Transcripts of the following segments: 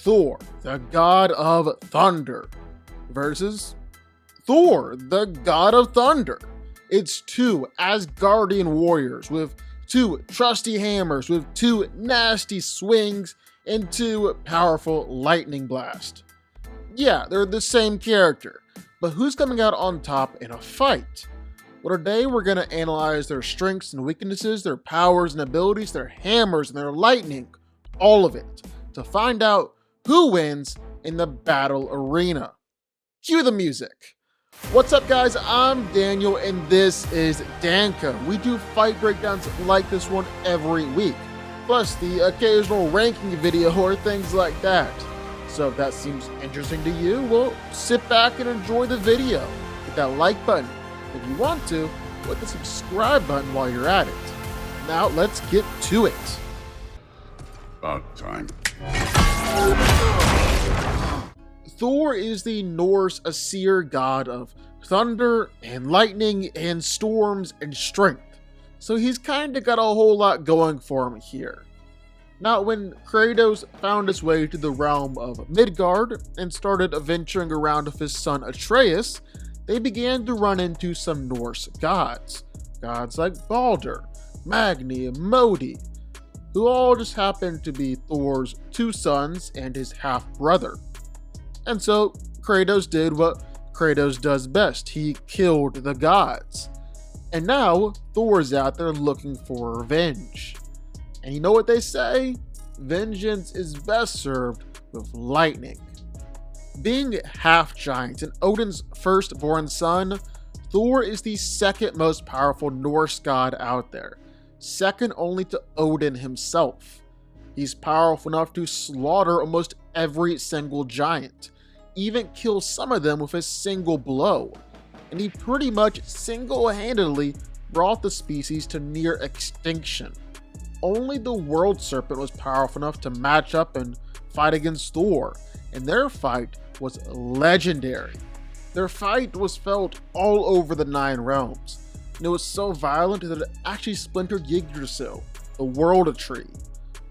Thor, the god of thunder, versus Thor, the god of thunder. It's two Asgardian warriors with two trusty hammers, with two nasty swings, and two powerful lightning blasts. Yeah, they're the same character, but who's coming out on top in a fight? Well, today we're going to analyze their strengths and weaknesses, their powers and abilities, their hammers and their lightning, all of it, to find out who wins in the battle arena. Cue the music. What's up, guys? I'm Daniel and this is DanCo. We do fight breakdowns like this one every week, plus the occasional ranking video or things like that. So if that seems interesting to you, well, sit back and enjoy the video. Hit that like button. If you want to, hit the subscribe button while you're at it. Now let's get to it. About time. Thor is the Norse Aesir god of thunder and lightning and storms and strength, so he's kinda got a whole lot going for him here. Now, when Kratos found his way to the realm of Midgard and started adventuring around with his son Atreus, they began to run into some Norse gods. Gods like Balder, Magni, and Modi, who all just happened to be Thor's two sons and his half-brother. And so Kratos did what Kratos does best. He killed the gods. And now Thor's out there looking for revenge. And you know what they say? Vengeance is best served with lightning. Being half-giant and Odin's firstborn son, Thor is the second most powerful Norse god out there, second only to Odin himself. He's powerful enough to slaughter almost every single giant, even kill some of them with a single blow, and he pretty much single-handedly brought the species to near extinction. Only the World Serpent was powerful enough to match up and fight against Thor, and their fight was legendary. Their fight was felt all over the Nine Realms, and it was so violent that it actually splintered Yggdrasil, the World Tree,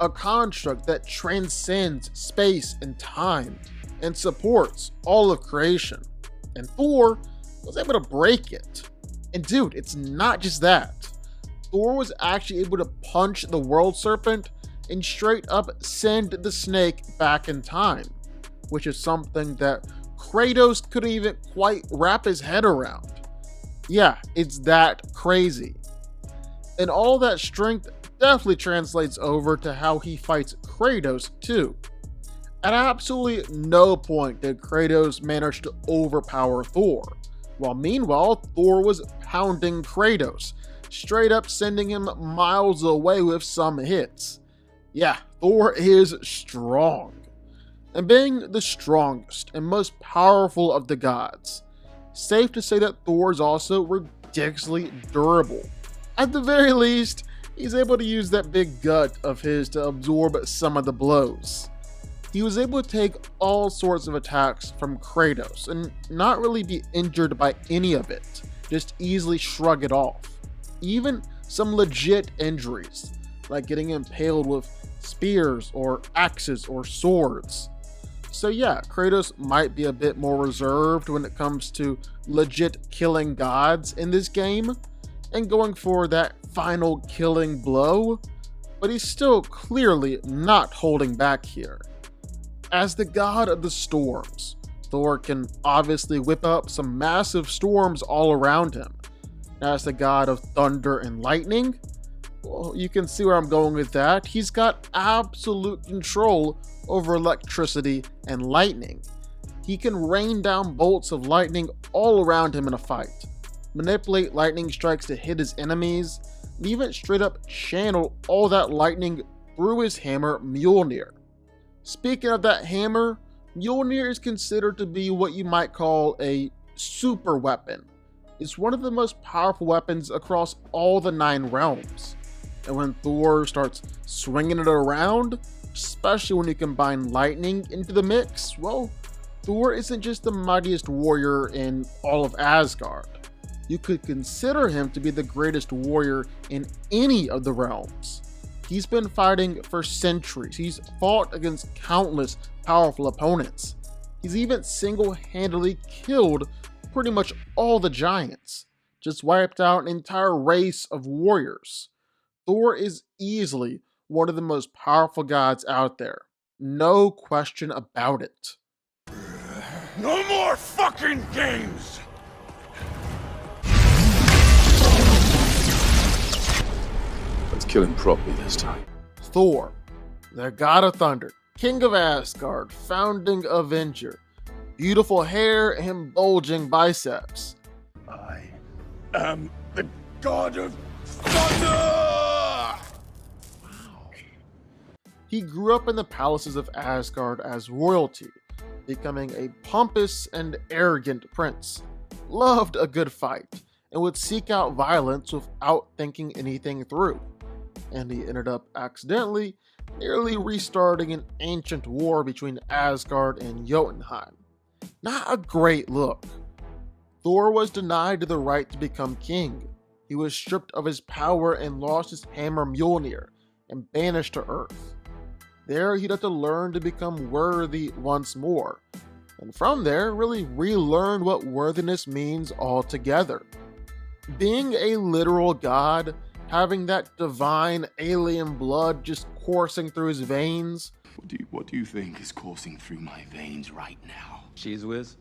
a construct that transcends space and time and supports all of creation. And Thor was able to break it. And dude, it's not just that. Thor was actually able to punch the World Serpent and straight up send the snake back in time, which is something that Kratos couldn't even quite wrap his head around. Yeah, it's that crazy. And all that strength definitely translates over to how he fights Kratos too. At absolutely no point did Kratos manage to overpower Thor, while meanwhile Thor was pounding Kratos, straight up sending him miles away with some hits. Yeah, Thor is strong. And being the strongest and most powerful of the gods, safe to say that Thor is also ridiculously durable. At the very least, he's able to use that big gut of his to absorb some of the blows. He was able to take all sorts of attacks from Kratos and not really be injured by any of it, just easily shrug it off. Even some legit injuries, like getting impaled with spears or axes or swords. So yeah, Kratos might be a bit more reserved when it comes to legit killing gods in this game and going for that final killing blow, but he's still clearly not holding back here. As the god of the storms, Thor can obviously whip up some massive storms all around him. As the god of thunder and lightning, well, you can see where I'm going with that. He's got absolute control over electricity and lightning. He can rain down bolts of lightning all around him in a fight, manipulate lightning strikes to hit his enemies, and even straight up channel all that lightning through his hammer Mjolnir. Speaking of that hammer, Mjolnir is considered to be what you might call a super weapon. It's one of the most powerful weapons across all the Nine Realms. And when Thor starts swinging it around, especially when you combine lightning into the mix, well, Thor isn't just the mightiest warrior in all of Asgard. You could consider him to be the greatest warrior in any of the realms. He's been fighting for centuries. He's fought against countless powerful opponents. He's even single-handedly killed pretty much all the giants. Just wiped out an entire race of warriors. Thor is easily one of the most powerful gods out there. No question about it. No more fucking games! Let's kill him properly this time. Thor, the god of thunder, king of Asgard, founding Avenger, beautiful hair and bulging biceps. I am the god of thunder! He grew up in the palaces of Asgard as royalty, becoming a pompous and arrogant prince. Loved a good fight, and would seek out violence without thinking anything through. And he ended up accidentally nearly restarting an ancient war between Asgard and Jotunheim. Not a great look. Thor was denied the right to become king. He was stripped of his power and lost his hammer Mjolnir and banished to Earth. There he'd have to learn to become worthy once more, and from there really relearn what worthiness means altogether. Being a literal god, having that divine alien blood just coursing through his veins. What do you think is coursing through my veins right now? Cheese whiz?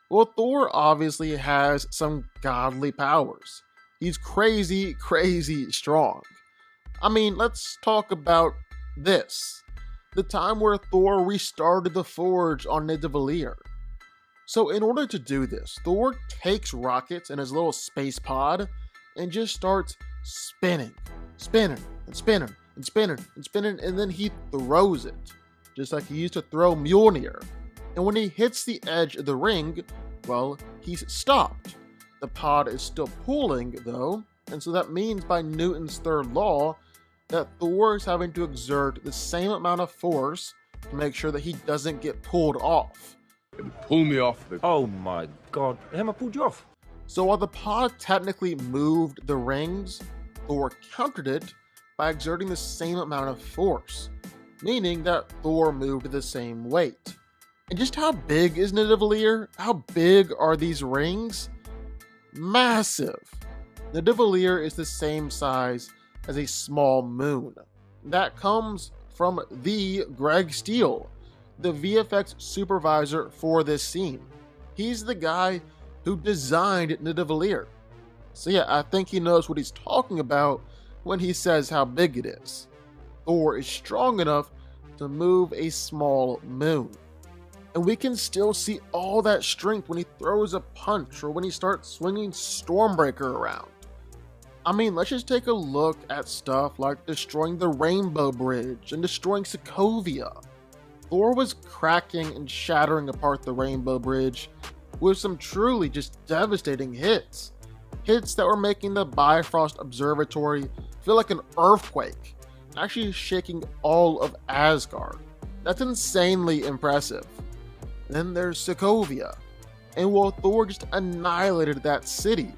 Well, Thor obviously has some godly powers. He's crazy, crazy strong. I mean, let's talk about this. The time where Thor restarted the forge on Nidavellir. So in order to do this, Thor takes rockets in his little space pod and just starts spinning, and spinning, and then he throws it, just like he used to throw Mjolnir. And when he hits the edge of the ring, well, he's stopped. The pod is still pulling though, and so that means by Newton's third law that Thor is having to exert the same amount of force to make sure that he doesn't get pulled off. Pull me off the... Oh my god, Emma pulled you off. So while the pod technically moved the rings, Thor countered it by exerting the same amount of force, meaning that Thor moved the same weight. And just how big is Nidavellir? How big are these rings? Massive. Nidavellir is the same size as a small moon. That comes from the Greg Steele, the VFX supervisor for this scene. He's the guy who designed Nidavellir. So yeah, I think he knows what he's talking about when he says how big it is. Thor is strong enough to move a small moon. And we can still see all that strength when he throws a punch or when he starts swinging Stormbreaker around. I mean, let's just take a look at stuff like destroying the Rainbow Bridge and destroying Sokovia. Thor was cracking and shattering apart the Rainbow Bridge with some truly just devastating hits. Hits that were making the Bifrost Observatory feel like an earthquake, actually shaking all of Asgard. That's insanely impressive. Then there's Sokovia, and while Thor just annihilated that city,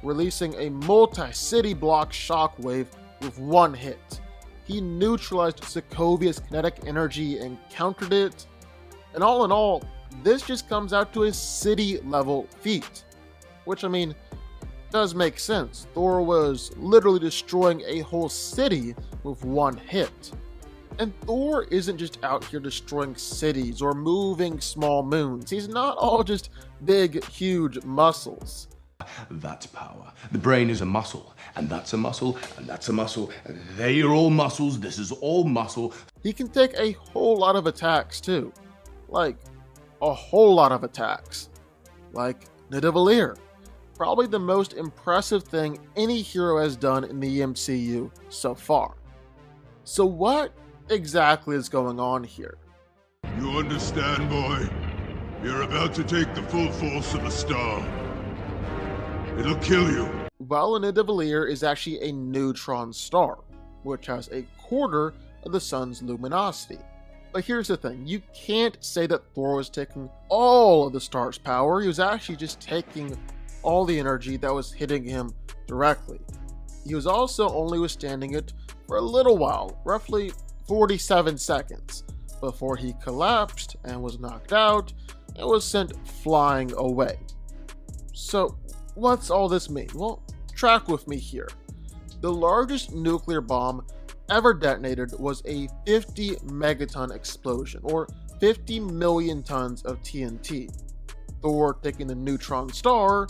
releasing a multi-city block shockwave with one hit. He neutralized Sokovia's kinetic energy and countered it, and all in all, this just comes out to a city-level feat, which I mean, does make sense. Thor was literally destroying a whole city with one hit. And Thor isn't just out here destroying cities or moving small moons. He's not all just big, huge muscles. That's power. The brain is a muscle, and that's a muscle, and that's a muscle, and they are all muscles, this is all muscle. He can take a whole lot of attacks too. Like, a whole lot of attacks. Like Nidavellir. Probably the most impressive thing any hero has done in the MCU so far. So what exactly is going on here? You understand, boy? You're about to take the full force of a star. It'll kill you. Well, Nidavellir is actually a neutron star, which has a quarter of the sun's luminosity. But here's the thing, you can't say that Thor was taking all of the star's power. He was actually just taking all the energy that was hitting him directly. He was also only withstanding it for a little while, roughly 47 seconds, before he collapsed and was knocked out and was sent flying away. So, what's all this mean? Well, track with me here. The largest nuclear bomb ever detonated was a 50 megaton explosion, or 50 million tons of TNT. Thor taking the neutron star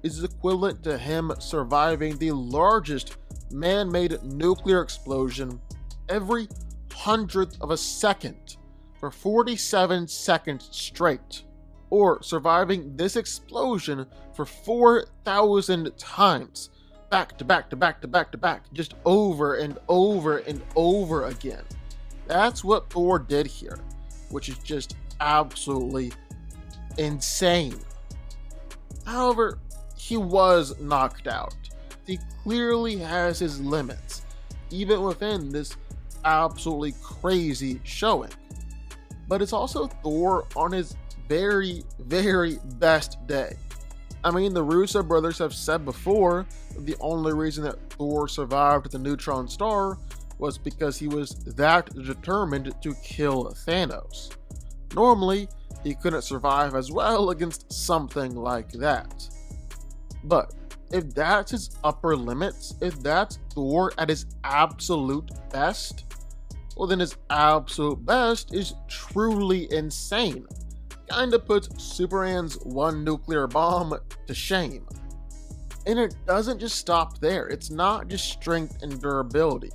is equivalent to him surviving the largest man-made nuclear explosion every 100th of a second for 47 seconds straight, or surviving this explosion for 4,000 times, back to back to back to back to back, just over and over and over again. That's what Thor did here, which is just absolutely insane. However, he was knocked out. He clearly has his limits, even within this absolutely crazy showing. But it's also Thor on his very, very best day. I mean, the Russo brothers have said before that the only reason that Thor survived the neutron star was because he was that determined to kill Thanos. Normally, he couldn't survive as well against something like that. But if that's his upper limits, if that's Thor at his absolute best, well then his absolute best is truly insane. Kinda puts Superman's one nuclear bomb to shame. And it doesn't just stop there. It's not just strength and durability.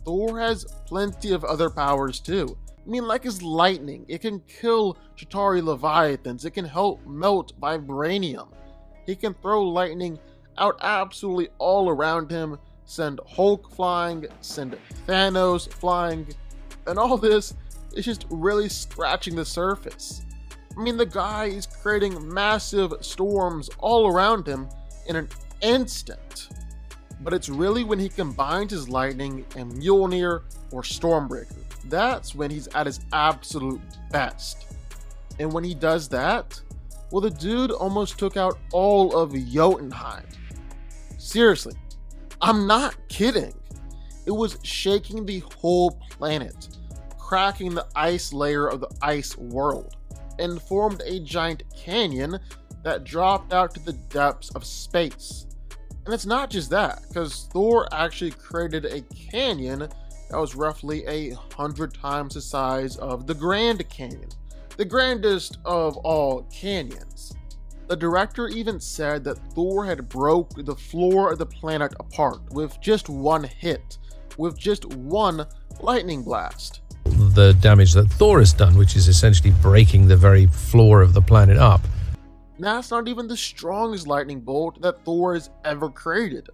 Thor has plenty of other powers too. I mean, like his lightning, it can kill Chitauri Leviathans, it can help melt vibranium. He can throw lightning out absolutely all around him, send Hulk flying, send Thanos flying, and all this is just really scratching the surface. I mean, the guy is creating massive storms all around him in an instant. But it's really when he combines his lightning and Mjolnir or Stormbreaker. That's when he's at his absolute best. And when he does that, well, the dude almost took out all of Jotunheim. Seriously, I'm not kidding. It was shaking the whole planet, cracking the ice layer of the ice world, and formed a giant canyon that dropped out to the depths of space. And it's not just that, because Thor actually created a canyon that was roughly 100 times the size of the Grand Canyon, the grandest of all canyons. The director even said that Thor had broke the floor of the planet apart with just one hit, with just one lightning blast. The damage that Thor has done, which is essentially breaking the very floor of the planet up. That's not even the strongest lightning bolt that Thor has ever created.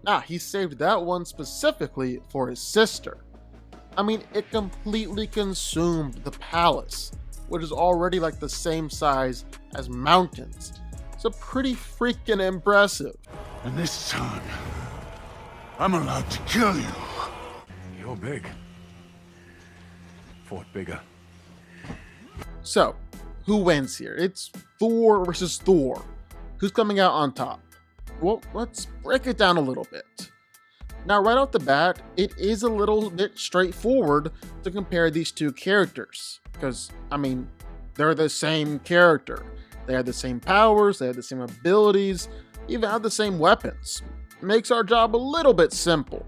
Nah, he saved that one specifically for his sister. I mean, it completely consumed the palace, which is already like the same size as mountains. So pretty freaking impressive. And this time, I'm allowed to kill you. You're big. Fought bigger. So, who wins here? It's Thor versus Thor. Who's coming out on top? Well, let's break it down a little bit. Now, right off the bat, it is a little bit straightforward to compare these two characters. Because, I mean, they're the same character. They have the same powers, they have the same abilities, even have the same weapons. Makes our job a little bit simple.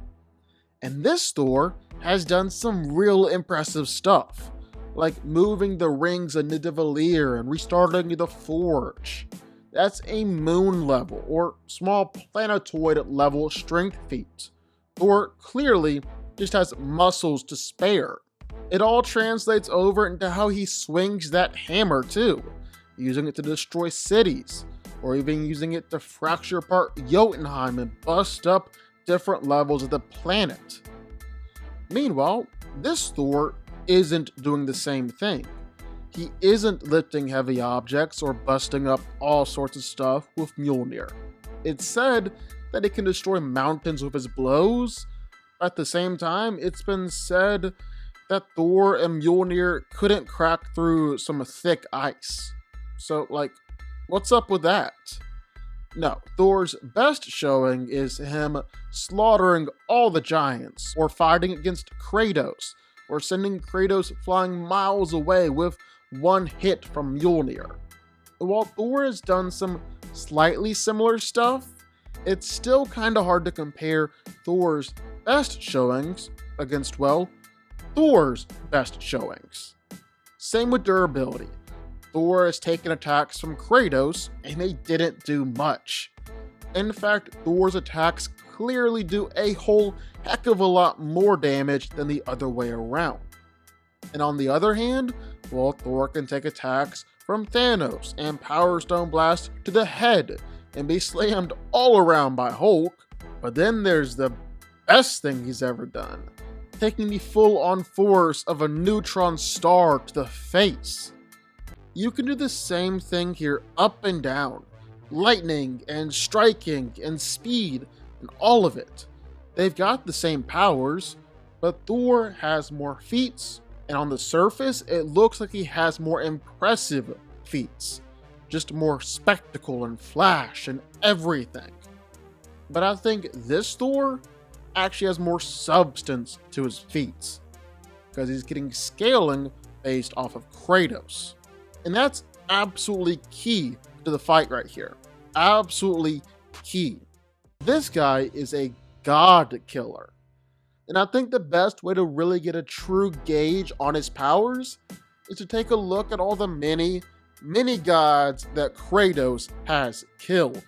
And this Thor has done some real impressive stuff, like moving the rings of Nidavellir and restarting the Forge. That's a moon level or small planetoid level strength feat. Thor clearly just has muscles to spare. It all translates over into how he swings that hammer too, using it to destroy cities, or even using it to fracture apart Jotunheim and bust up different levels of the planet. Meanwhile, this Thor isn't doing the same thing. He isn't lifting heavy objects or busting up all sorts of stuff with Mjolnir. It's said that he can destroy mountains with his blows. At the same time, it's been said that Thor and Mjolnir couldn't crack through some thick ice. So, like, what's up with that? No, Thor's best showing is him slaughtering all the giants, or fighting against Kratos, or sending Kratos flying miles away with one hit from Mjolnir. While Thor has done some slightly similar stuff, it's still kinda hard to compare Thor's best showings against, well, Thor's best showings. Same with durability. Thor has taken attacks from Kratos, and they didn't do much. In fact, Thor's attacks clearly do a whole heck of a lot more damage than the other way around. And on the other hand, well, Thor can take attacks from Thanos and Power Stone Blast to the head and be slammed all around by Hulk. But then there's the best thing he's ever done, taking the full-on force of a neutron star to the face. You can do the same thing here up and down, lightning and striking and speed and all of it. They've got the same powers, but Thor has more feats, and on the surface it looks like he has more impressive feats, just more spectacle and flash and everything. But I think this Thor actually has more substance to his feats, because he's getting scaling based off of Kratos. And that's absolutely key to the fight right here. Absolutely key. This guy is a god killer. And I think the best way to really get a true gauge on his powers is to take a look at all the many gods that Kratos has killed.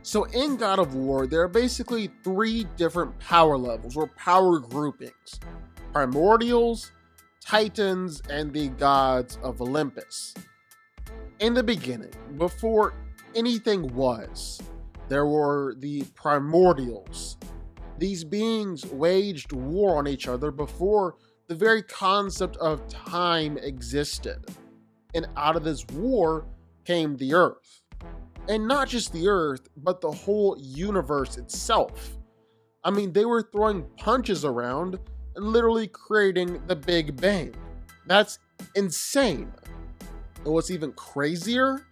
So in God of War, there are basically 3 different power levels or power groupings: Primordials, Titans, and the gods of Olympus. In the beginning, before anything was, there were the Primordials. These beings waged war on each other before the very concept of time existed. And out of this war came the Earth. And not just the Earth, but the whole universe itself. I mean, they were throwing punches around and literally creating the Big Bang. That's insane. And what's even crazier,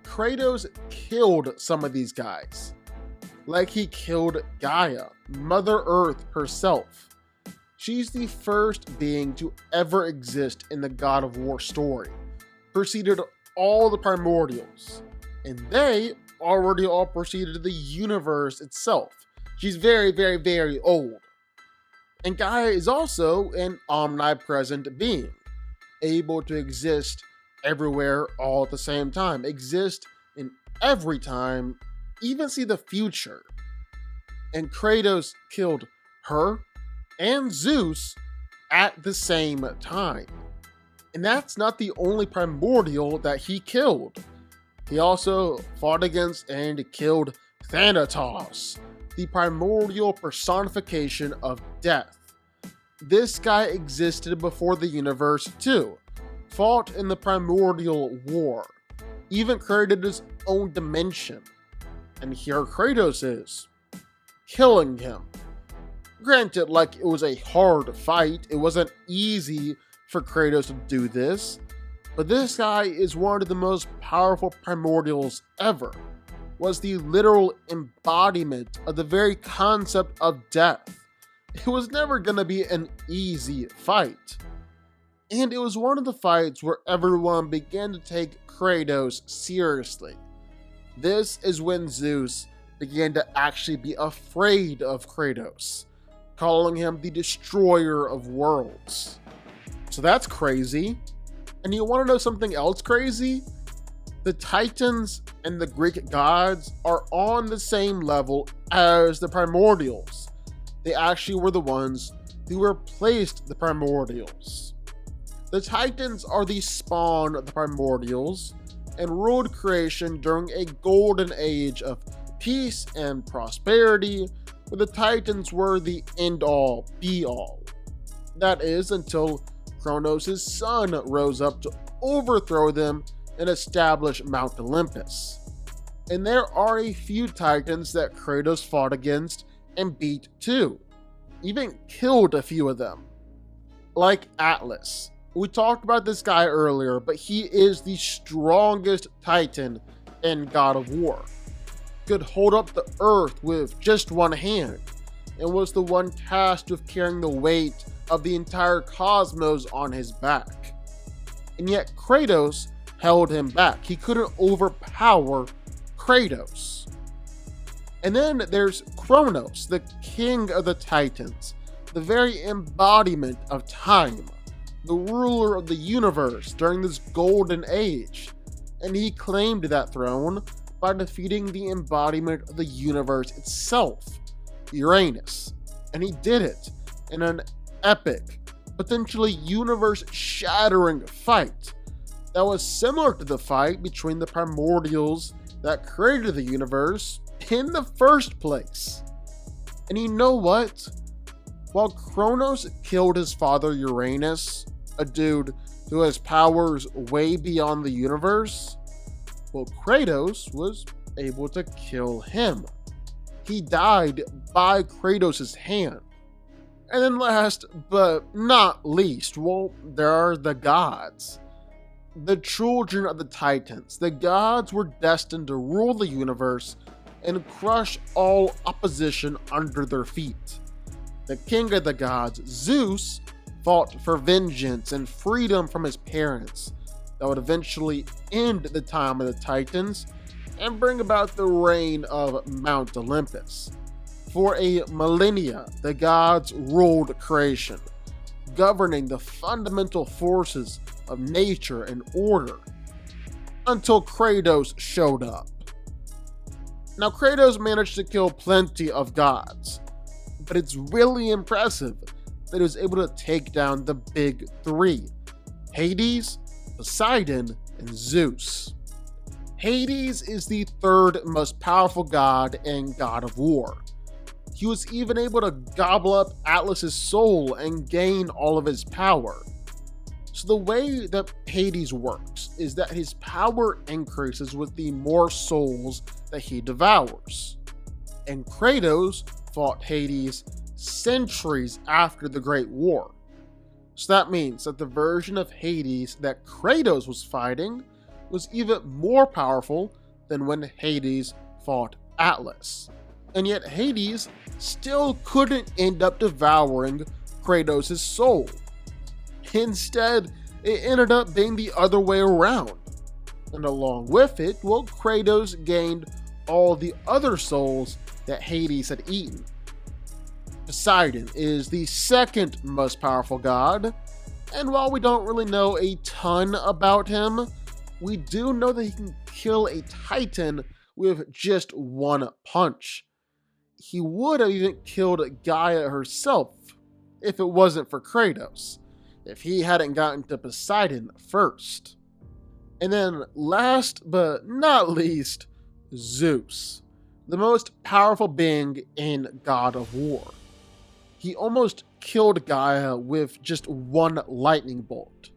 Kratos killed some of these guys. Like he killed Gaia, Mother Earth herself. She's the first being to ever exist in the God of War story. Preceded all the Primordials. And they already all preceded the universe itself. She's very, very, very old. And Gaia is also an omnipresent being, able to exist everywhere all at the same time, exist in every time, even see the future. And Kratos killed her and Zeus at the same time. And that's not the only primordial that he killed. He also fought against and killed Thanatos, the primordial personification of death. This guy existed before the universe too, fought in the primordial war, even created his own dimension. And here Kratos is, killing him. Granted, like, it was a hard fight, it wasn't easy for Kratos to do this, but this guy is one of the most powerful primordials ever, was the literal embodiment of the very concept of death. It was never gonna be an easy fight. And it was one of the fights where everyone began to take Kratos seriously. This is when Zeus began to actually be afraid of Kratos, calling him the destroyer of worlds. So that's crazy. And you want to know something else crazy? The Titans and the Greek gods are on the same level as the Primordials. They actually were the ones who replaced the Primordials. The Titans are the spawn of the Primordials and ruled creation during a golden age of peace and prosperity, where the Titans were the end-all, be-all. That is, until Kronos' son rose up to overthrow them and establish Mount Olympus. And there are a few Titans that Kratos fought against and beat too, even killed a few of them. Like Atlas. We talked about this guy earlier, but he is the strongest Titan in God of War. could hold up the earth with just one hand, and was the one tasked with carrying the weight of the entire cosmos on his back. And yet Kratos held him back. He couldn't overpower Kratos. And then there's Kronos, the king of the Titans, the very embodiment of time, the ruler of the universe during this golden age. And he claimed that throne by defeating the embodiment of the universe itself, Uranus. And he did it in an epic, potentially universe-shattering fight that was similar to the fight between the primordials that created the universe in the first place. And you know what? While Kronos killed his father Uranus, a dude who has powers way beyond the universe, well, Kratos was able to kill him. He died by Kratos' hand. And then last but not least, well, there are the gods. The children of the Titans. The gods were destined to rule the universe and crush all opposition under their feet. The king of the gods, Zeus, fought for vengeance and freedom from his parents that would eventually end the time of the Titans and bring about the reign of Mount Olympus. For a millennia, the gods ruled creation, governing the fundamental forces of nature and order, until Kratos showed up. Now, Kratos managed to kill plenty of gods, but it's really impressive that he was able to take down the big three: Hades, Poseidon, and Zeus. Hades is the third most powerful god and god of war. He was even able to gobble up Atlas's soul and gain all of his power. So the way that Hades works is that his power increases with the more souls that he devours. And Kratos fought Hades centuries after the Great War. So that means that the version of Hades that Kratos was fighting was even more powerful than when Hades fought Atlas. And yet Hades still couldn't end up devouring Kratos' soul. Instead, it ended up being the other way around. And along with it, well, Kratos gained all the other souls that Hades had eaten. Poseidon is the second most powerful god, and while we don't really know a ton about him, we do know that he can kill a Titan with just one punch. He would have even killed Gaia herself if it wasn't for Kratos, if he hadn't gotten to Poseidon first. And then last but not least, Zeus, the most powerful being in God of War. He almost killed Gaia with just one lightning bolt.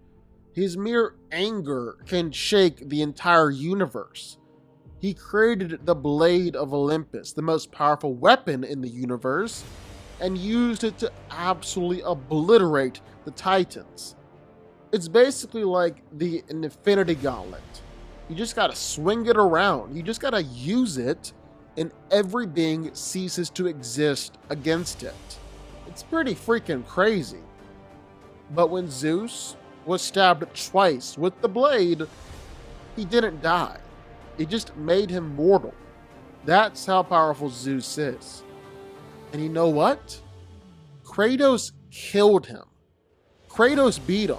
His mere anger can shake the entire universe. He created the Blade of Olympus, the most powerful weapon in the universe, and used it to absolutely obliterate the Titans. It's basically like the Infinity Gauntlet. You just gotta swing it around. You just gotta use it, and every being ceases to exist against it. It's pretty freaking crazy. But when Zeus was stabbed twice with the blade, he didn't die. It just made him mortal. That's how powerful Zeus is. And you know what? Kratos killed him. Kratos beat him.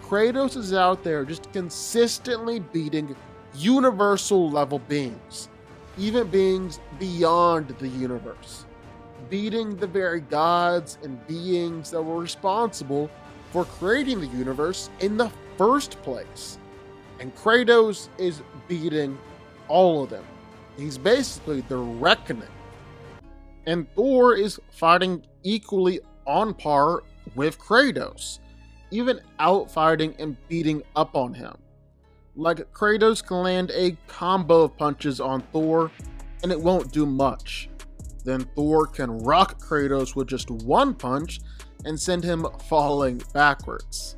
Kratos is out there just consistently beating universal level beings, even beings beyond the universe, beating the very gods and beings that were responsible for creating the universe in the first place. And Kratos is beating all of them. He's basically the reckoning. And Thor is fighting equally on par with Kratos, even outfighting and beating up on him. Like, Kratos can land a combo of punches on Thor and it won't do much. Then Thor can rock Kratos with just one punch and send him falling backwards.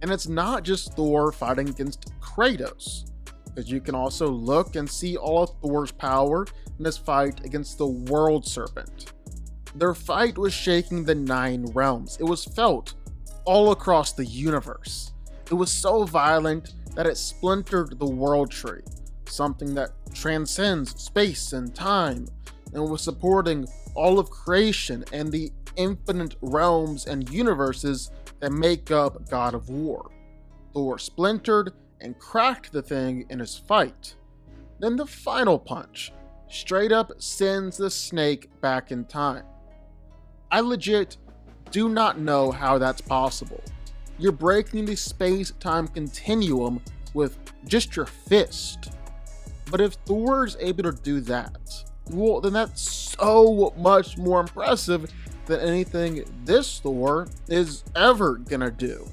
And it's not just Thor fighting against Kratos. because you can also look and see all of Thor's power in his fight against the World Serpent. Their fight was shaking the 9 realms. It was felt all across the universe. It was so violent that it splintered the World Tree, something that transcends space and time, and was supporting all of creation and the infinite realms and universes that make up God of War. Thor splintered and cracked the thing in his fight. Then the final punch straight up sends the snake back in time. I legit do not know how that's possible. You're breaking the space-time continuum with just your fist. But if Thor is able to do that, well, then that's so much more impressive than anything this Thor is ever gonna do.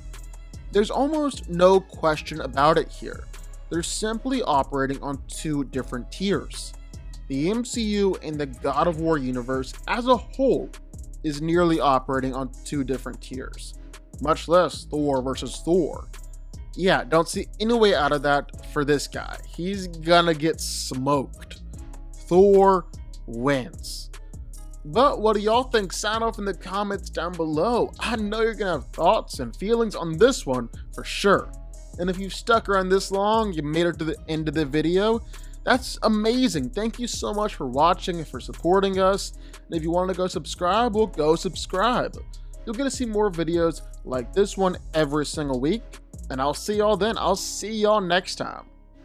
There's almost no question about it here. They're simply operating on 2 different tiers. The MCU and the God of War universe as a whole is nearly operating on 2 different tiers, much less Thor versus Thor. Yeah, don't see any way out of that for this guy. He's gonna get smoked. Thor wins. But what do y'all think? Sound off in the comments down below. I know you're gonna have thoughts and feelings on this one for sure. And if you've stuck around this long, you made it to the end of the video, that's amazing. Thank you so much for watching and for supporting us. And if you want to go subscribe, well, go subscribe. You'll get to see more videos like this one every single week. And I'll see y'all then. I'll see y'all next time.